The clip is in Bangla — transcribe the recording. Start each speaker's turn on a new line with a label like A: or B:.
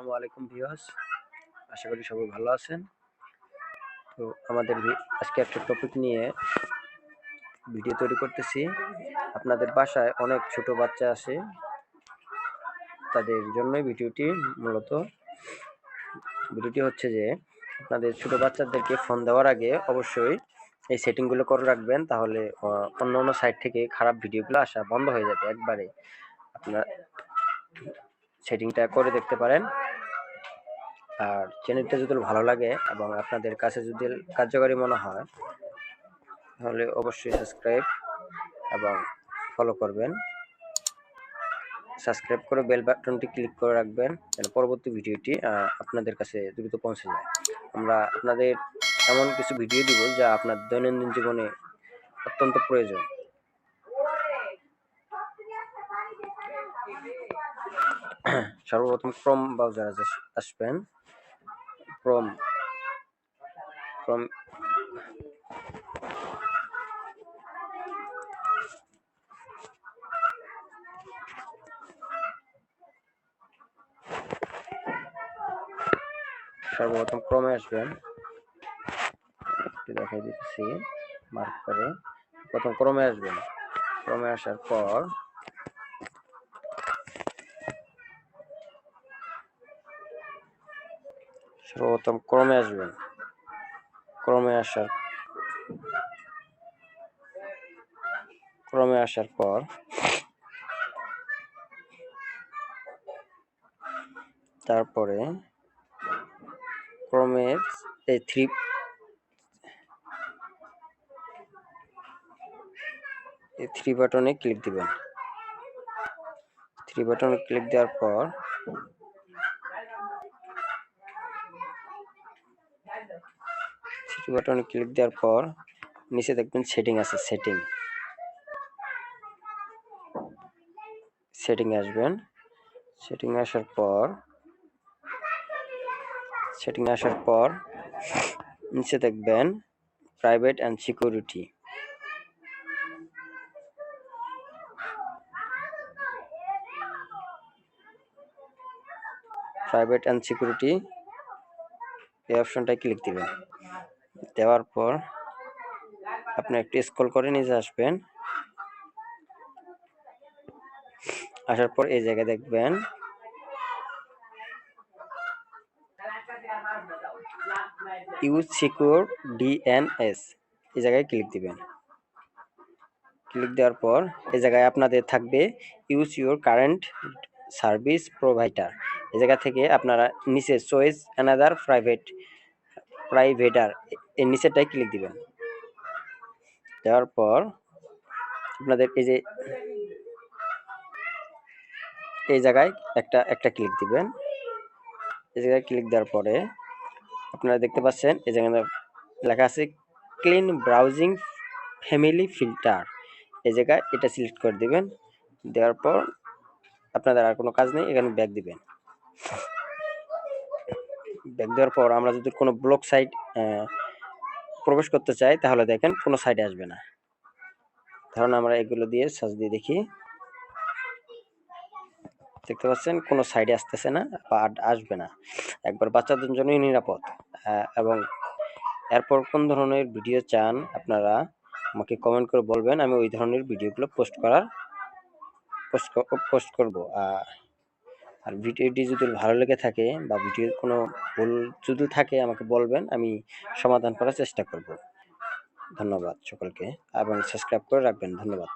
A: আসসালামু আলাইকুম ভিউয়ার্স, আশা করি সবাই ভালো আছেন। তো আমাদের আজকে একটা টপিক নিয়ে ভিডিও তৈরি করতেছি। আপনাদের বাসায় অনেক ছোট বাচ্চা আছে, তাদের জন্যই ভিডিওটি হচ্ছে যে আপনাদের ছোট বাচ্চাদেরকে ফোন দেওয়ার আগে অবশ্যই এই সেটিংগুলো করে রাখবেন, তাহলে অন্য সাইট থেকে খারাপ ভিডিওগুলো আসা বন্ধ হয়ে যাবে একবারে। আপনার সেটিংটা করে দেখতে পারেন। আর চ্যানেলটা যদি ভালো লাগে এবং আপনাদের কাছে যদি কার্যকরী মনে হয় তাহলে অবশ্যই সাবস্ক্রাইব এবং ফলো করবেন। সাবস্ক্রাইব করে বেল বাটনটি ক্লিক করে রাখবেন যেন পরবর্তী ভিডিওটি আপনাদের কাছে দ্রুত পৌঁছে যায়। আমরা আপনাদের এমন কিছু ভিডিও দিব যা আপনার দৈনন্দিন জীবনে অত্যন্ত প্রয়োজন। সর্বপ্রথম ক্রোম ব্রাউজার আসবেন। ক্রোম সর্বপ্রথম ক্রমে আসবেন, একটু দেখাই দিচ্ছি মার্ক করে। প্রথম ক্রমে আসবেন, ক্রমে আসার পর সর্বপ্রথম ক্রমে আসবেন, ক্রমে আসার পর তারপরে ক্রমের এই থ্রি বাটনে ক্লিক দিবেন। থ্রি বাটনে ক্লিক দেওয়ার পর নিচে দেখবেন সেটিং আছে। সেটিং আসবেন। সেটিং আসার পর নিচে দেখবেন প্রাইভেট অ্যান্ড সিকিউরিটি। এই অপশনটায় ক্লিক দিবেন। দেওয়ার পর আপনি একটু স্ক্রল করে নিচে আসবেন। আসার পর এই জায়গায় দেখবেন ইউজ সিকিউর ডিএনএস, এই জায়গায় ক্লিক দিবেন। ক্লিক দেওয়ার পর এই জায়গায় আপনাদের থাকবে use your current service provider. এই জায়গা থেকে আপনারা নিচে চয়েস অ্যানাদার প্রাইভেটার এই নিচেরটায় ক্লিক দিবেন। দেওয়ার পর আপনাদের এই জায়গায় একটা ক্লিক দিবেন। এই জায়গায় ক্লিক দেওয়ার পরে আপনারা দেখতে পাচ্ছেন এই জায়গায় লেখা আছে ক্লিন ব্রাউজিং ফ্যামিলি ফিল্টার। এই জায়গায় এটা সিলেক্ট করে দিবেন। দেওয়ার পর আপনাদের আর কোনো কাজ নেই, এখানে ব্যাক দিবেন। ব্যাক দেওয়ার পর আমরা যদি কোনো ব্লক সাইট প্রবেশ করতে চাই তাহলে দেখেন কোনো সাইটে আসবে না। ধরুন আমরা এগুলো দিয়ে সার্চ দিয়ে দেখি, দেখতে পাচ্ছেন কোনো সাইডে আসতেছে না বা আসবে না। একবার বাচ্চাদের জন্যই নিরাপদ। এবং এরপর কোন ধরনের ভিডিও চান আপনারা আমাকে কমেন্ট করে বলবেন, আমি ওই ধরনের ভিডিওগুলো পোস্ট করব। আর ভিডিওটি যদি ভালো লেগে থাকে বা ভিডিওর কোনো ভুল যদি থাকে আমাকে বলবেন, আমি সমাধান করার চেষ্টা করব। ধন্যবাদ সকলকে এবং সাবস্ক্রাইব করে রাখবেন। ধন্যবাদ।